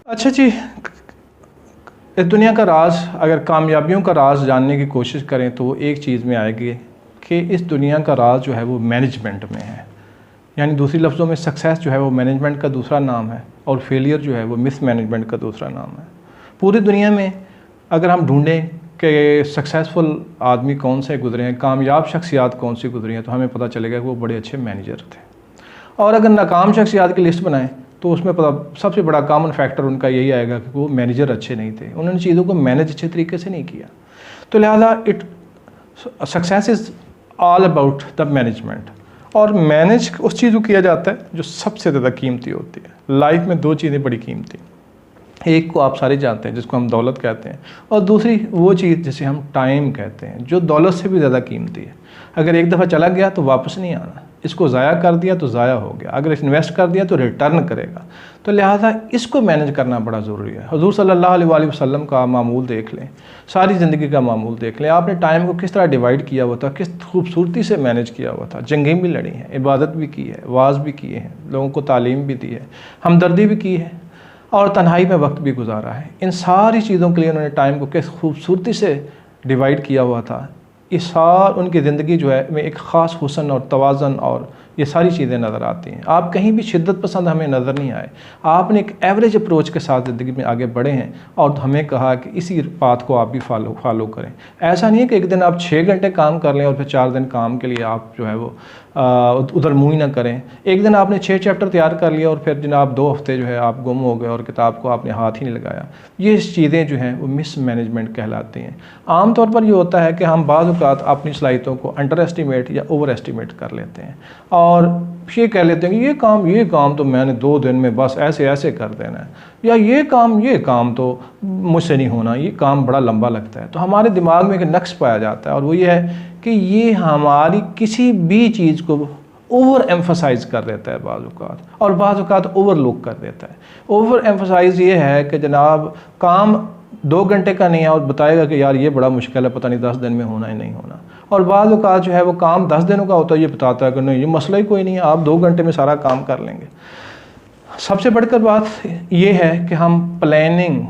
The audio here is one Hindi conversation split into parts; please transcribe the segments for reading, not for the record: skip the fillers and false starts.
अच्छा जी, इस दुनिया का राज, अगर कामयाबियों का राज जानने की कोशिश करें तो एक चीज़ में आएगी कि इस दुनिया का राज जो है वो मैनेजमेंट में है। यानी दूसरी लफ्ज़ों में सक्सेस जो है वो मैनेजमेंट का दूसरा नाम है और फेलियर जो है वो मिस मैनेजमेंट का दूसरा नाम है। पूरी दुनिया में अगर हम ढूंढें कि सक्सेसफुल आदमी कौन से गुजरे हैं, कामयाब शख्सियात कौन सी गुजरी हैं, तो हमें पता चलेगा कि वो बड़े अच्छे मैनेजर थे। और अगर नाकाम शख्सियात की लिस्ट बनाएं तो उसमें पता सबसे बड़ा कॉमन फैक्टर उनका यही आएगा कि वो मैनेजर अच्छे नहीं थे, उन्होंने चीज़ों को मैनेज अच्छे तरीके से नहीं किया। तो लिहाजा success is all about the management. और मैनेज उस चीज़ को किया जाता है जो सबसे ज़्यादा कीमती होती है। लाइफ में दो चीज़ें बड़ी कीमती, एक को आप सारे जानते हैं जिसको हम दौलत कहते हैं, और दूसरी वो चीज़ जिसे हम टाइम कहते हैं जो दौलत से भी ज़्यादा कीमती है। अगर एक दफ़ा चला गया तो वापस नहीं आना, इसको ज़ाया कर दिया तो ज़ाया हो गया, अगर इन्वेस्ट कर दिया तो रिटर्न करेगा। तो लिहाजा इसको मैनेज करना बड़ा ज़रूरी है। हुज़ूर सल्लल्लाहु अलैहि वसल्लम का मामूल देख लें, सारी ज़िंदगी का मामूल देख लें, आपने टाइम को किस तरह डिवाइड किया हुआ था, किस खूबसूरती से मैनेज किया हुआ था। जंगें भी लड़ी हैं, इबादत भी की है, वाज भी किए हैं, लोगों को तालीम भी दी है, हमदर्दी भी की है और तन्हाई में वक्त भी गुजारा है। इन सारी चीज़ों के लिए उन्होंने टाइम को किस खूबसूरती से डिवाइड किया हुआ था। इस साल उनकी ज़िंदगी जो है में एक ख़ास हुस्न और तवाज़न और ये सारी चीज़ें नज़र आती हैं। आप कहीं भी शिद्दत पसंद हमें नज़र नहीं आए, आपने एक एवरेज अप्रोच के साथ ज़िंदगी में आगे बढ़े हैं और हमें कहा कि इसी पाथ को आप भी फॉलो करें। ऐसा नहीं है कि एक दिन आप 6 घंटे काम कर लें और फिर 4 दिन काम के लिए आप जो है वो उधर मुँह ही ना करें। एक दिन आपने 6 चैप्टर तैयार कर लिया और फिर जनाब 2 हफ्ते जो है आप गुम हो गए और किताब को आपने हाथ ही नहीं लगाया। ये चीज़ें जो हैं वो मिस मैनेजमेंट कहलाती हैं। आम तौर पर ये होता है कि हम बाज़ औक़ात अपनी सलाहियतों को अंडर एस्टिमेट या ओवर एस्टिमेट कर लेते हैं और ये कह लेते हैं कि ये काम तो मैंने 2 दिन में बस ऐसे ऐसे कर देना है, या ये काम तो मुझसे नहीं होना, ये काम बड़ा लंबा लगता है। तो हमारे दिमाग में एक नक्श पाया जाता है और वो ये है कि ये हमारी किसी भी चीज़ को ओवर एम्फसाइज कर देता है बाज़ औक़ात, और बाज़ औक़ात ओवरलुक कर देता है। ओवर एम्फसाइज ये है कि जनाब काम 2 घंटे का नहीं है और बताएगा कि यार ये बड़ा मुश्किल है, पता नहीं 10 दिन में होना ही नहीं होना। और बाज़ औक़ात जो है वो काम 10 दिनों का होता है, ये बताता है कि नहीं ये मसला ही कोई नहीं है, आप 2 घंटे में सारा काम कर लेंगे। सबसे बढ़कर बात ये है कि हम प्लानिंग,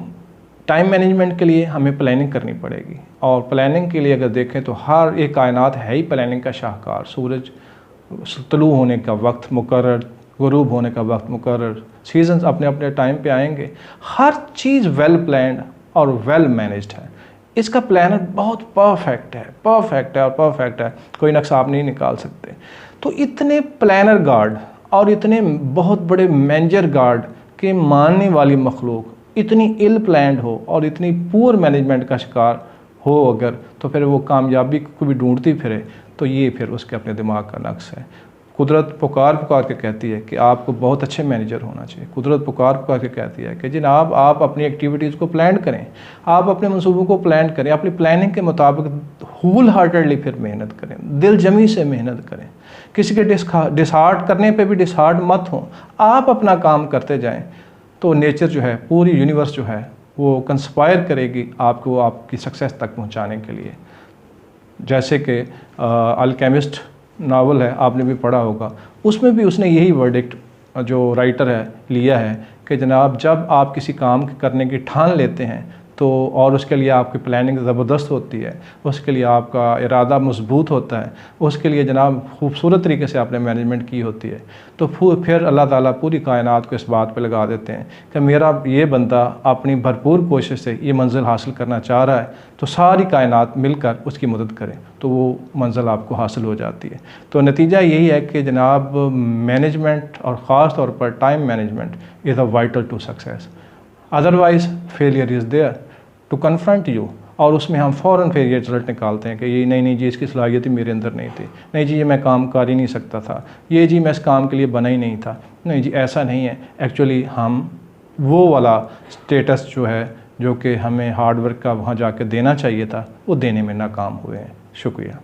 टाइम मैनेजमेंट के लिए हमें प्लानिंग करनी पड़ेगी। और प्लानिंग के लिए अगर देखें तो हर एक कायनात है ही प्लानिंग का शाहकार। सूरज तुलू होने का वक्त मुकर्रर, गुरूब होने का वक्त मुकर्रर, सीजन्स अपने अपने टाइम पे आएंगे। हर चीज़ वेल प्लान्ड और वेल मैनेज्ड है। इसका प्लानर बहुत परफेक्ट है, कोई नक्शा आप नहीं निकाल सकते। तो इतने प्लानर गार्ड और इतने बहुत बड़े मैनेजर गार्ड के मानने वाली मखलूक इतनी इल प्लान्ड हो और इतनी पुअर मैनेजमेंट का शिकार हो अगर, तो फिर वो कामयाबी को भी ढूंढती फिरे, तो ये फिर उसके अपने दिमाग का नक्श है। कुदरत पुकार के कहती है कि आपको बहुत अच्छे मैनेजर होना चाहिए। कुदरत पुकार के कहती है कि जनाब आप अपनी एक्टिविटीज़ को प्लान करें, आप अपने मंसूबों को प्लान करें, अपनी प्लानिंग के मुताबिक होल हार्टेडली फिर मेहनत करें, दिल जमी से मेहनत करें, किसी के डिसहार्ट करने पे भी डिसहार्ट मत हों, आप अपना काम करते जाएं। तो नेचर जो है, पूरी यूनिवर्स जो है वो कंस्पायर करेगी आपको आपकी सक्सेस तक पहुँचाने के लिए। जैसे कि अल्केमिस्ट नावल है, आपने भी पढ़ा होगा, उसमें भी उसने यही वर्डिक्ट जो राइटर है लिया है कि जनाब जब आप किसी काम करने की ठान लेते हैं तो और उसके लिए आपकी प्लानिंग ज़बरदस्त होती है, उसके लिए आपका इरादा मजबूत होता है, उसके लिए जनाब खूबसूरत तरीके से आपने मैनेजमेंट की होती है, तो फिर अल्लाह ताला पूरी कायनात को इस बात पे लगा देते हैं कि मेरा ये बंदा अपनी भरपूर कोशिश से ये मंजिल हासिल करना चाह रहा है, तो सारी कायनात मिलकर उसकी मदद करें, तो वो मंजिल आपको हासिल हो जाती है। तो नतीजा यही है कि जनाब मैनेजमेंट और ख़ास तौर पर time management is a vital to success. Otherwise failure is there to confront you, और उसमें हम फ़ौरन फिर ये रिजल्ट निकालते हैं कि ये नहीं जी इसकी सलाहियत ही मेरे अंदर नहीं थी, नहीं जी ये मैं काम कर ही नहीं सकता था, ये जी मैं इस काम के लिए बना ही नहीं था। नहीं जी ऐसा नहीं है। एक्चुअली हम वो वाला स्टेटस जो है जो कि हमें हार्ड वर्क का वहाँ जाकर देना चाहिए था, वो देने में नाकाम हुए हैं। शुक्रिया।